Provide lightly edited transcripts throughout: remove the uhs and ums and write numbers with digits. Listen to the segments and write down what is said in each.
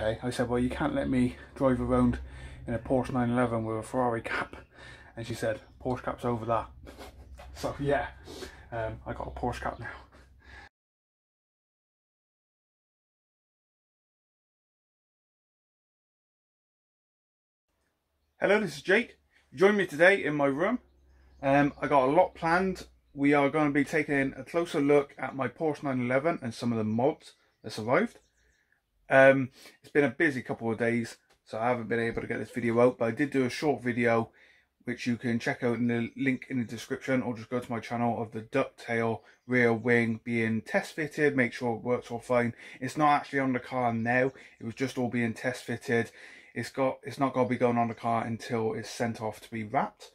Okay, I said, well, you can't let me drive around in a Porsche 911 with a Ferrari cap. And she said, Porsche cap's over that. So yeah, I got a Porsche cap now. Hello, this is Jake. Join me today in my room. I got a lot planned. We are going to be taking a closer look at my Porsche 911 and some of the mods that survived. It's been a busy couple of days, so I haven't been able to get this video out, but I did do a short video which you can check out in the link in the description, or just go to my channel, of the ducktail rear wing being test fitted, make sure it works all fine. It's not actually on the car now, it was just all being test fitted. It's not going to be going on the car until it's sent off to be wrapped.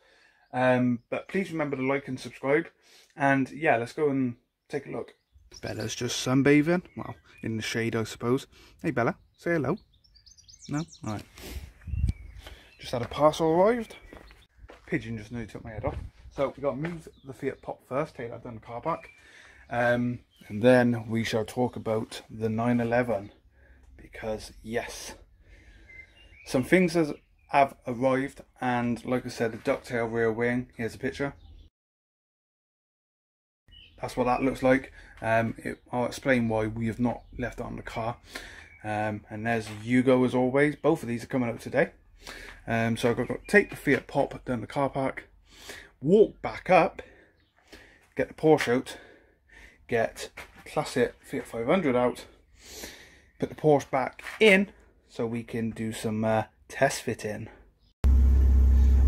But please remember to like and subscribe, and yeah, let's go and take a look. Bella's just sunbathing, well, in the shade I suppose. Hey Bella, say hello. No? Alright. Just had a parcel arrived. Pigeon just nearly took my head off. So we've got to move the Fiat Pop first, take that down the car park. And then we shall talk about the 911. Because yes, some things have arrived, and like I said, the ducktail rear wing, here's a picture. That's what that looks like. I'll explain why we have not left it on the car. And there's Hugo as always. Both of these are coming out today. So I've got to take the Fiat Pop down the car park, walk back up, get the Porsche out, get classic Fiat 500 out, put the Porsche back in so we can do some test fitting.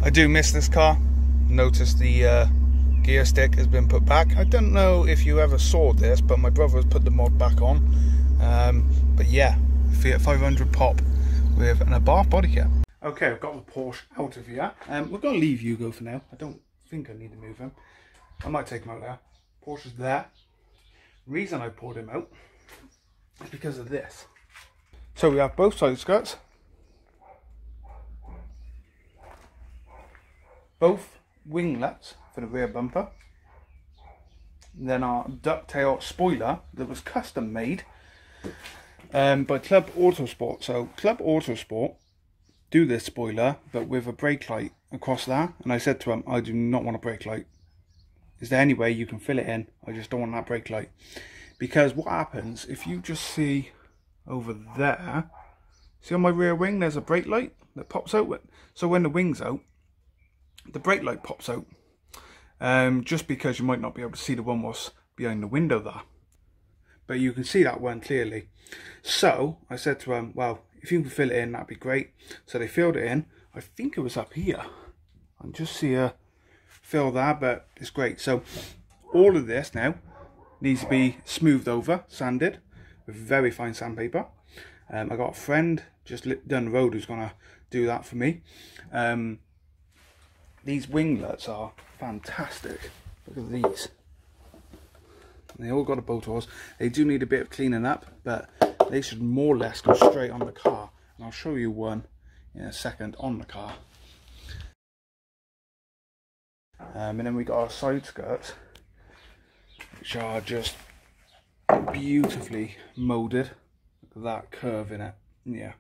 I do miss this car. Notice the gear stick has been put back. I don't know if you ever saw this, but my brother has put the mod back on. But yeah, Fiat 500 Pop with an Abarth body kit. Okay, I've got the Porsche out of here. We're going to leave Hugo for now. I don't think I need to move him. I might take him out there. Porsche's there. Reason I pulled him out is because of this. So we have both side skirts, both winglets for the rear bumper, then our ducktail spoiler that was custom made by Club Autosport. So Club Autosport do this spoiler but with a brake light across there, and I said to him, I do not want a brake light. Is there any way you can fill it in? I just don't want that brake light. Because what happens if you just see over there, see on my rear wing there's a brake light that pops out. So when the wing's out, the brake light pops out, just because you might not be able to see the one what's behind the window there, but you can see that one clearly. So I said to him, well, if you can fill it in, that'd be great. So they filled it in. I think it was up here. I can just see a fill there, but it's great. So all of this now needs to be smoothed over, sanded with very fine sandpaper. I got a friend just down the road who's gonna do that for me. These winglets are fantastic. Look at these. They all got a bolt holes. They do need a bit of cleaning up, but they should more or less go straight on the car. And I'll show you one in a second on the car. And then we got our side skirts, which are just beautifully molded. Look at that curve in it. Yeah.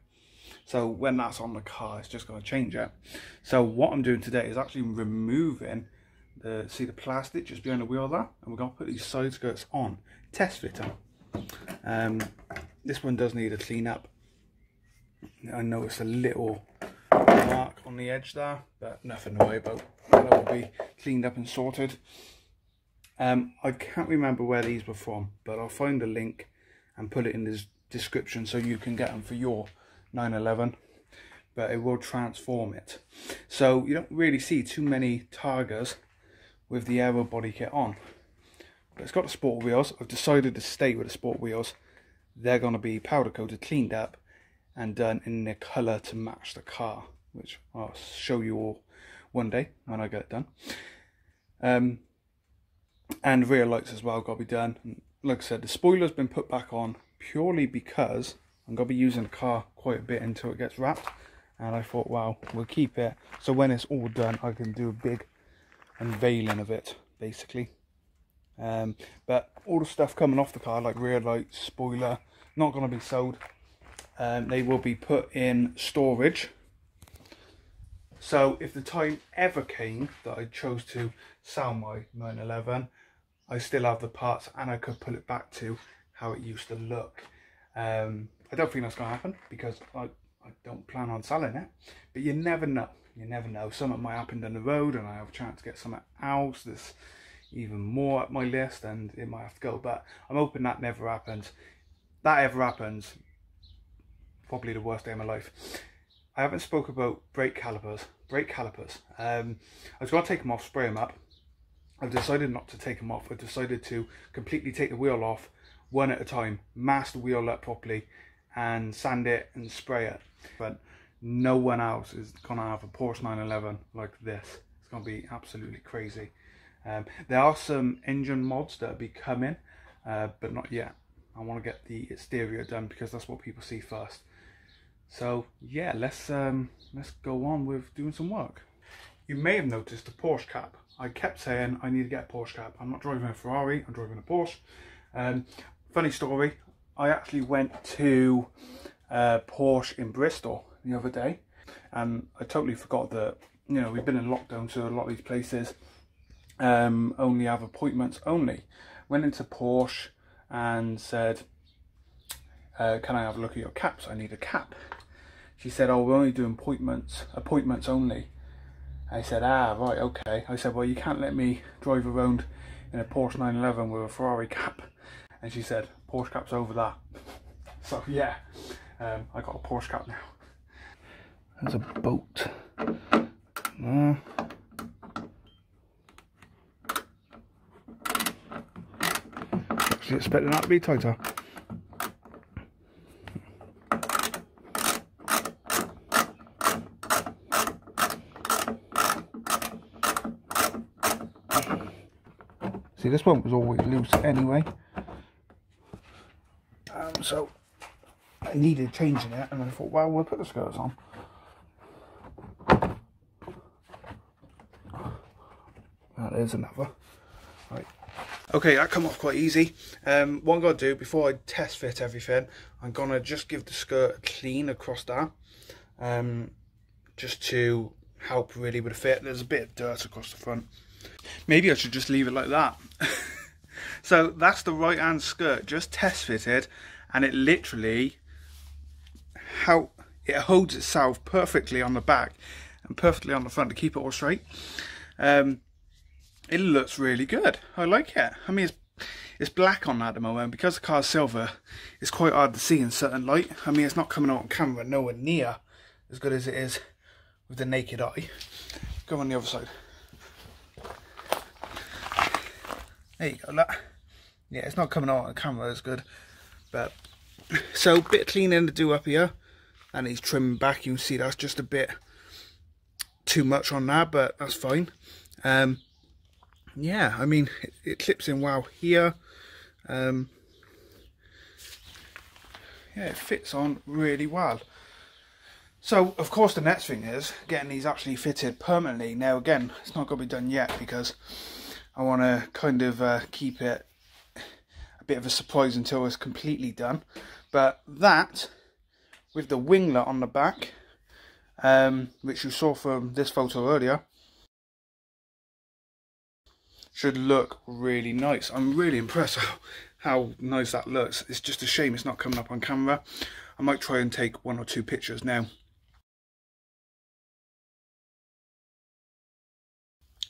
So when that's on the car, it's just going to change it. So what I'm doing today is actually removing the plastic just behind the wheel there, and we're going to put these side skirts on, test fit them. This one does need a clean up. I noticed a little mark on the edge there, but nothing to worry about. That will be cleaned up and sorted. I can't remember where these were from, but I'll find a link and put it in the description so you can get them for your 911, but it will transform it. So you don't really see too many Targas with the aero body kit on, but it's got the sport wheels. I've decided to stay with the sport wheels. They're going to be powder coated, cleaned up and done in the colour to match the car, which I'll show you all one day when I get it done. And rear lights as well got to be done. And like I said, the spoiler's been put back on purely because I'm going to be using the car quite a bit until it gets wrapped, and I thought, wow, we'll keep it so when it's all done I can do a big unveiling of it basically. But all the stuff coming off the car, like rear lights, spoiler, not going to be sold. they will be put in storage. So if the time ever came that I chose to sell my 911, I still have the parts and I could put it back to how it used to look. I don't think that's going to happen because I don't plan on selling it. But you never know. You never know. Something might happen down the road and I have a chance to get something else that's even more up my list and it might have to go. But I'm hoping that never happens. That ever happens, probably the worst day of my life. I haven't spoke about brake calipers. I was going to take them off, spray them up. I've decided not to take them off. I've decided to completely take the wheel off one at a time, mask the wheel up properly and sand it and spray it. But no one else is going to have a Porsche 911 like this. It's going to be absolutely crazy. There are some engine mods that will be coming, but not yet. I want to get the exterior done because that's what people see first. So yeah, let's go on with doing some work. You may have noticed the Porsche cap. I kept saying I need to get a Porsche cap. I'm not driving a Ferrari, I'm driving a Porsche. Funny story, I actually went to Porsche in Bristol the other day and I totally forgot that, you know, we've been in lockdown, so a lot of these places only have appointments only. Went into Porsche and said, can I have a look at your caps? I need a cap. She said, oh, we're only doing appointments only. I said, ah, right, okay. I said, well, you can't let me drive around in a Porsche 911 with a Ferrari cap. And she said, Porsche cap's over that. So yeah, I got a Porsche cap now. There's a bolt. Actually expecting that to be tighter. See, this one was always loose anyway, so I needed changing it, and I thought, well, we'll put the skirts on. That is another. Right. Okay, that come off quite easy. What I'm gonna do before I test fit everything, I'm gonna just give the skirt a clean across that, just to help really with the fit. There's a bit of dirt across the front. Maybe I should just leave it like that. So that's the right hand skirt, just test fitted, and it literally, how it holds itself perfectly on the back and perfectly on the front to keep it all straight. It looks really good. I like it. I mean, it's black on that at the moment because the car's silver. It's quite hard to see in certain light. I mean, it's not coming out on camera nowhere near as good as it is with the naked eye. Go on the other side. There you go, look. Yeah, it's not coming out on camera as good, but so bit of cleaning to do up here, and he's trimming back. You can see that's just a bit too much on that, but that's fine. Yeah, I mean it clips in well here. Yeah, it fits on really well. So of course the next thing is getting these actually fitted permanently. Now again, it's not going to be done yet because I want to kind of keep it a bit of a surprise until it's completely done. But that, with the winglet on the back, which you saw from this photo earlier, should look really nice. I'm really impressed how nice that looks. It's just a shame it's not coming up on camera. I might try and take 1 or 2 pictures now,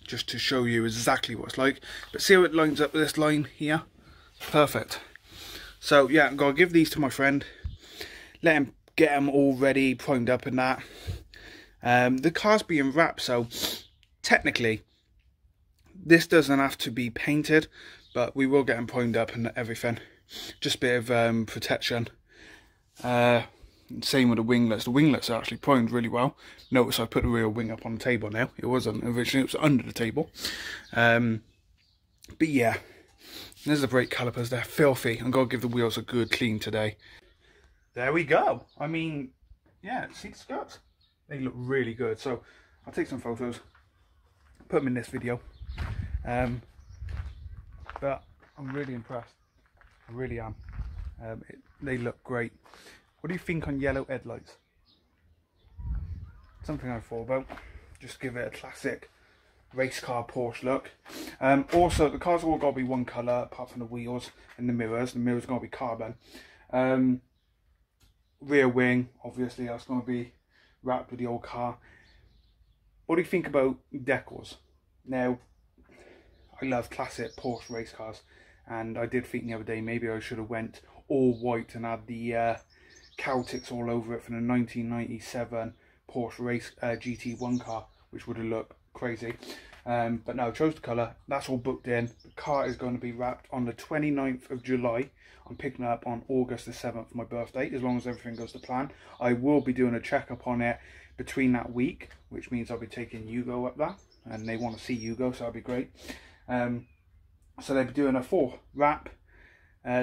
just to show you exactly what it's like. But see how it lines up with this line here? Perfect. So yeah, I'm going to give these to my friend, let him get them all ready, primed up and that. The car's being wrapped, so technically this doesn't have to be painted, but we will get them primed up and everything. Just a bit of protection. Same with the winglets. The winglets are actually primed really well. Notice I put the real wing up on the table now. It wasn't originally, it was under the table. But yeah, there's the brake calipers. They're filthy. I'm going to give the wheels a good clean today. There we go. I mean, yeah, see the skirts? They look really good. So I'll take some photos, put them in this video. But I'm really impressed. I really am. They look great. What do you think on yellow headlights? Something I thought about. Just give it a classic race car Porsche look. Also, the car's all got to be one colour apart from the wheels and the mirrors. The mirrors got to be carbon. Rear wing, obviously, that's going to be wrapped with the old car. What do you think about decals? Now, I love classic Porsche race cars, and I did think the other day maybe I should have went all white and had the Celtics all over it from the 1997 Porsche race GT1 car, which would have looked crazy. But no, I chose the colour. That's all booked in. The car is going to be wrapped on the 29th of July. I'm picking it up on August the 7th for my birthday, as long as everything goes to plan. I will be doing a checkup on it between that week, which means I'll be taking Hugo up there, and they want to see Hugo, so that'll be great. So they'll be doing a full wrap,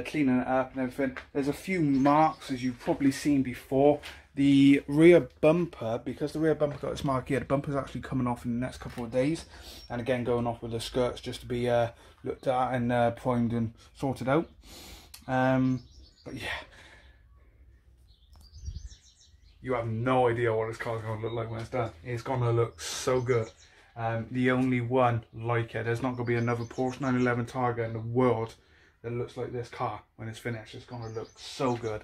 cleaning it up and everything. There's a few marks, as you've probably seen before. The rear bumper, because the rear bumper got its mark here, the bumper's actually coming off in the next couple of days, and again going off with the skirts just to be looked at and primed and sorted out. But yeah, you have no idea what this car's going to look like when it's done. It's going to look so good. The only one like it, there's not going to be another Porsche 911 Targa in the world that looks like this car when it's finished. It's going to look so good.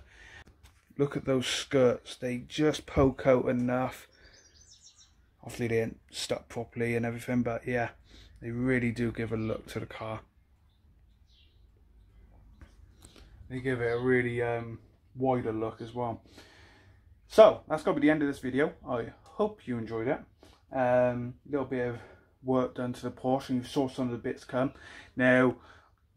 Look at those skirts, they just poke out enough. Obviously they ain't stuck properly and everything, but yeah, they really do give a look to the car. They give it a really wider look as well. So that's going to be the end of this video. I hope you enjoyed it. Little bit of work done to the Porsche, and you saw some of the bits come. Now,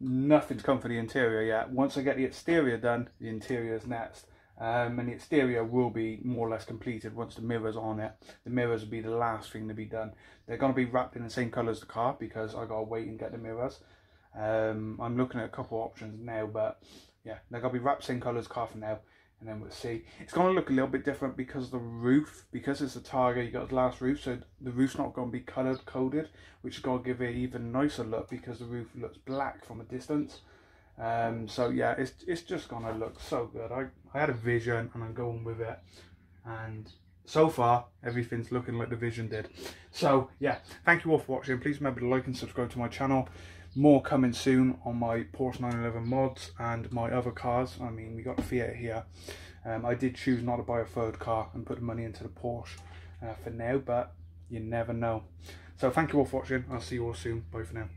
nothing's come for the interior yet. Once I get the exterior done, the interior is next. And the exterior will be more or less completed once the mirrors are on it. The mirrors will be the last thing to be done. They're going to be wrapped in the same colour as the car because I got to wait and get the mirrors. I'm looking at a couple of options now, but yeah, they're going to be wrapped same colour as the car for now, and then we'll see. It's going to look a little bit different because the roof, because it's a Targa, you got a glass roof, so the roof's not going to be coloured coded, which is going to give it an even nicer look because the roof looks black from a distance. So yeah, it's just going to look so good. I had a vision and I'm going with it, and so far everything's looking like the vision did. So yeah, thank you all for watching. Please remember to like and subscribe to my channel. More coming soon on my Porsche 911 mods and my other cars. I mean, we got the Fiat here. I did choose not to buy a third car and put the money into the Porsche for now, but you never know. So thank you all for watching. I'll see you all soon. Bye for now.